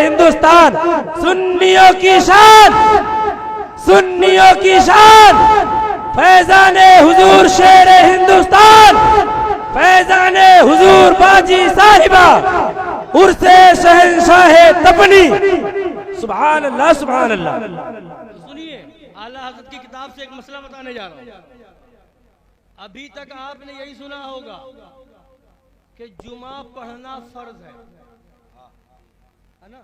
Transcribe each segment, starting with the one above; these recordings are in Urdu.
ہندوستان، سنیوں کی شان، سنیوں کی شان، فیضان حضور شیر ہندوستان، فیضان حضور باجی صاحبہ، عرس شہنشاہ تپنی. سبحان اللہ سبحان اللہ. سنیے، اعلیٰ حضرت کی کتاب سے ایک مسئلہ بتانے جا رہا ہوں. ابھی تک آپ نے یہی سنا ہوگا کہ جمعہ پڑھنا فرض ہے نا؟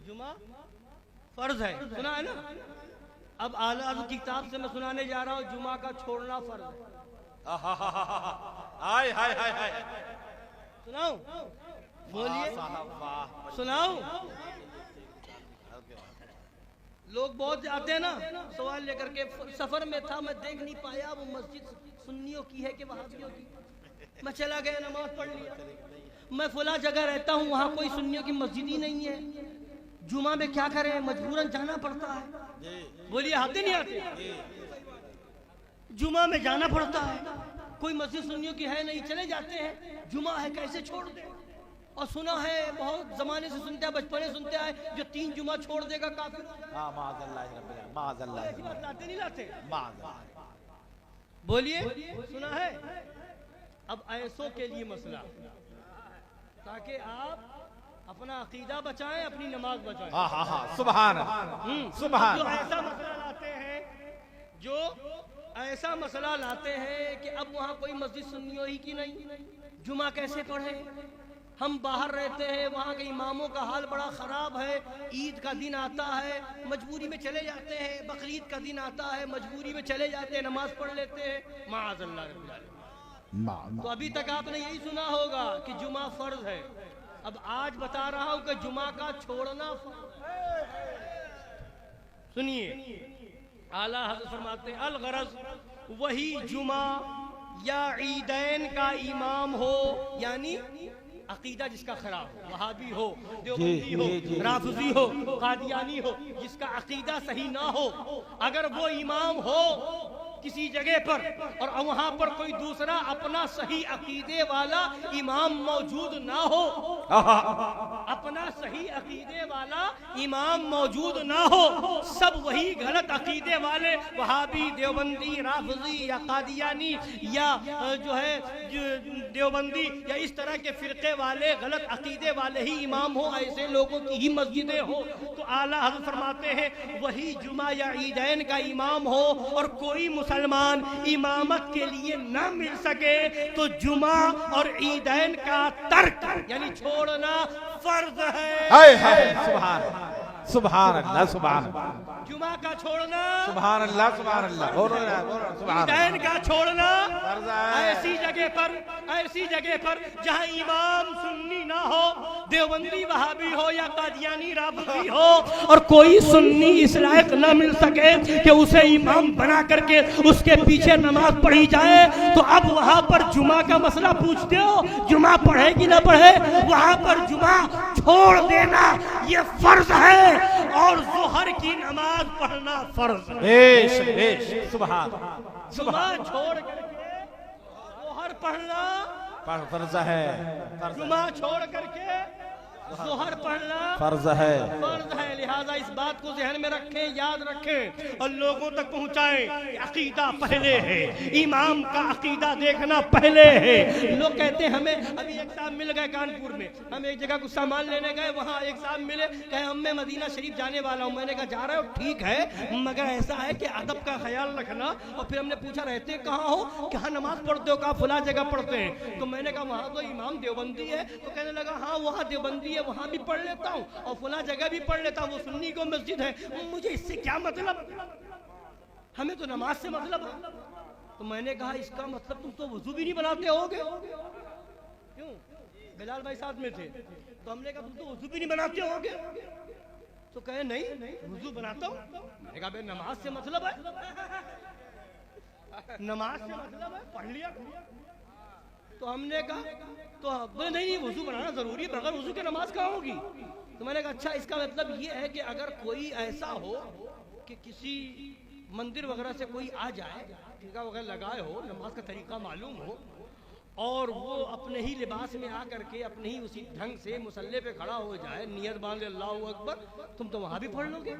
جمعہ فرض ہے، سنا ہے نا؟ اب اعلیٰ حضرت کی کتاب سے میں سنانے جا رہا ہوں جمعہ کا چھوڑنا فرض ہے. ہائے ہائے ہائے ہائے. سناؤں؟ بولیے سناؤں. لوگ بہت جاتے ہیں نا سوال لے کر کے، سفر میں تھا میں دیکھ نہیں پایا وہ مسجد سنیوں کی ہے کہ وہابیوں کی. میں چلا گیا نماز پڑھ لیا. میں فلاں جگہ رہتا ہوں وہاں کوئی سنیوں کی مسجد ہی نہیں ہے. جمعہ میں کیا کریں، مجبوراً جانا پڑتا ہے. بولیے آتے نہیں آتے؟ جمعہ میں جانا پڑتا ہے. کوئی مسجد سنیوں کی ہے نہیں، چلے جاتے ہیں. جمعہ ہے کیسے چھوڑ دیں؟ اور سنا ہے بہت زمانے سے سنتے ہیں، بچپنے سنتے ہیں جو 3 جمعہ چھوڑ دے گا کافر. معاذ اللہ رب العالمین، معاذ اللہ. ایسی بات لاتے نہیں لاتے؟ معاذ اللہ. بولیے سنا ہے. اب ایسوں کے لیے مسئلہ، تاکہ آپ اپنا عقیدہ بچائیں، اپنی نماز بچائیں. ہاں ہاں ہاں سبحان سبحان. جو ایسا مسئلہ لاتے ہیں، جو ایسا مسئلہ لاتے ہیں کہ اب وہاں کوئی مسجد سنیوں ہی کی نہیں، جمعہ کیسے پڑھیں؟ ہم باہر رہتے ہیں، وہاں کے اماموں کا حال بڑا خراب ہے. عید کا دن آتا ہے مجبوری میں چلے جاتے ہیں، بقرعید کا دن آتا ہے مجبوری میں چلے جاتے ہیں، نماز پڑھ لیتے ہیں. معاذ اللہ رب العالمین. تو ابھی تک آپ نے یہی سنا ہوگا کہ جمعہ فرض ہے. اب آج بتا رہا ہوں کہ جمعہ کا چھوڑنا فرض ہے. سنیے، اعلیٰ حضرت فرماتے ہیں الغرض وہی جمعہ یا عیدین کا امام ہو، یعنی عقیدہ جس کا خراب ہو، وہابی ہو، دیوبندی ہو، رافضی ہو، قادیانی ہو، جس کا عقیدہ صحیح نہ ہو، اگر وہ امام ہو کسی جگہ پر اور وہاں پر کوئی دوسرا اپنا صحیح عقیدے والا امام موجود نہ ہو، اپنا صحیح عقیدے والا امام موجود نہ ہو، سب وہی غلط عقیدے والے وہابی، دیوبندی، رافضی یا قادیانی یا جو ہے دیوبندی یا اس طرح کے فرقے والے غلط عقیدے والے ہی امام ہو، ایسے لوگوں کی ہی مسجدیں ہو، تو اعلیٰ حضرت فرماتے ہیں وہی جمعہ یا عیدین کا امام ہو اور کوئی مسلمان امامت کے لیے نہ مل سکے تو جمعہ اور عیدین کا ترک یعنی چھوڑنا فرض ہے. سبحان سبحان اللہ سبحان. جمعہ کا چھوڑنا سبحان اللہ سبحان اللہ. عیدین کا چھوڑنا فرض ہے. ایسی جگہ پر جہاں امام سنی نہ ہو، دیوبندی وہابی ہو یا قادیانی رافضی ہو، اور کوئی سنی اس لائق نہ مل سکے کہ اسے امام بنا کر کے اس کے پیچھے نماز پڑھی جائے، تو اب وہاں پر جمعہ کا مسئلہ پوچھتے ہو جمعہ پڑھے کہ نہ پڑھے؟ وہاں پر جمعہ چھوڑ دینا یہ فرض ہے، اور ظہر کی نماز پڑھنا فرض ہے. سبحان. جمعہ چھوڑ کر کے ظہر پڑھنا فرض ہے. جمعہ چھوڑ کر کے ظہر پڑھنا فرض ہے. فرض ہے. لہٰذا اس بات کو ذہن میں رکھیں، یاد رکھیں اور لوگوں تک پہنچائیں کہ عقیدہ پہلے ہے، امام کا عقیدہ دیکھنا پہلے ہے. لوگ کہتے ہیں ہمیں ابھی ایک صاحب مل گئے کانپور میں، ہم ایک جگہ کچھ سامان لینے گئے، وہاں ایک صاحب ملے، کہے ہم میں مدینہ شریف جانے والا ہوں. میں نے کہا جا رہے ہو ٹھیک ہے، مگر ایسا ہے کہ ادب کا خیال رکھنا. اور پھر ہم نے پوچھا رہتے کہاں ہو؟ کہاں نماز پڑھتے ہو؟ کہا فلاں جگہ پڑھتے ہیں. تو میں نے کہا وہاں تو امام دیوبندی ہے. تو کہنے لگا ہاں وہاں دیوبندی ہے، وہاں بھی پڑھ لیتا ہوں اور فلاں جگہ بھی پڑھ لیتا ہوں، وہ سنی کو مسجد ہے. مجھے اس سے کیا مطلب، ہمیں تو نماز سے مطلب ہے. تو میں نے کہا اس کا مطلب تم تو وضو بھی نہیں بناتے ہوگے. کیوں؟ بلال بھائی ساتھ میں تھے. تو ہم نے کہا تم تو وضو بھی نہیں بناتے ہوگے. تو کہے نہیں وضو بناتا ہوں. میں نے کہا بھائی نماز سے مطلب ہے، نماز سے مطلب ہے، پڑھ لیا. تو ہم نے کہا تو بولے نہیں وضو بنانا ضروری ہے، بغیر وضو کے نماز کہاں ہوگی. تو میں نے کہا اچھا اس کا مطلب یہ ہے کہ اگر کوئی ایسا ہو کہ کسی مندر وغیرہ سے کوئی آ جائے، ٹھیکہ وغیرہ لگائے ہو، نماز کا طریقہ معلوم ہو، اور وہ اپنے ہی لباس میں آ کر کے اپنے ہی اسی ڈھنگ سے مسلح پہ کھڑا ہو جائے, نیت باندھ لے اللہ اکبر, تم تو وہاں بھی پڑھ لو گے؟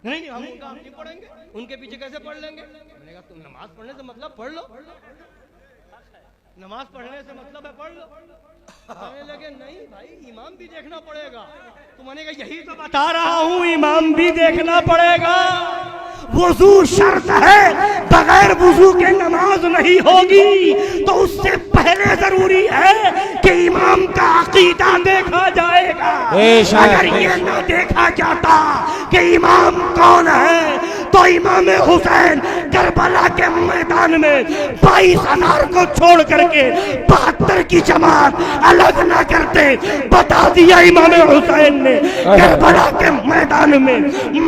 نہیں ہم ان کا آپ نہیں پڑھیں گے, ان کے پیچھے کیسے پڑھ لیں گے؟ میں نے کہا تم نماز پڑھنے سے مطلب پڑھ لو, نماز پڑھنے سے مطلب ہے پڑھ لو. کہنے لگے نہیں بھائی امام بھی دیکھنا پڑے گا. تو میں نے کہا یہی تو بتا رہا ہوں, امام بھی دیکھنا پڑے گا. وضو شرط ہے, بغیر وضو کے نماز نہیں ہوگی. تو اس سے پہلے ضروری ہے کہ امام کا عقیدہ دیکھا جائے گا. اگر یہ نہ دیکھا جاتا کہ امام کون ہے تو امام حسین کربلا کے میدان میں 22,000 کو چھوڑ کر کے 72 کی جماعت الگ نہ کرتے. بتا دیا امام حسین نے کربلا کے میدان میں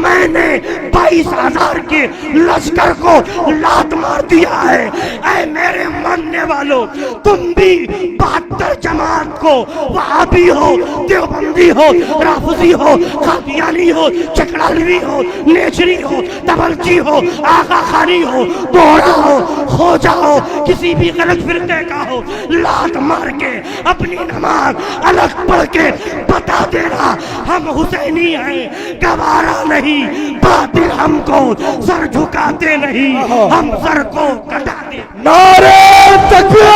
میں نے 22,000 کے لشکر کو لات مار دیا ہے. اے میرے ماننے والوں, تم بھی 72 جماعت کو, وہابی ہو, دیوبندی ہو, رافضی ہو, قادیانی ہو, چکڑالوی ہو, نیچری ہو, تبلچی ہو, آقا خانی ہو, دوڑا ہو, خوجا ہو, کسی بھی غلط فرقے کا ہو, لات مار کے اپنی نماز الگ پڑھ کے بتا دینا ہم حسینی ہیں. گوارا نہیں, باطل ہم کو سر جھکاتے نہیں, ہم سر کو کٹاتے. نعرہ تکبیر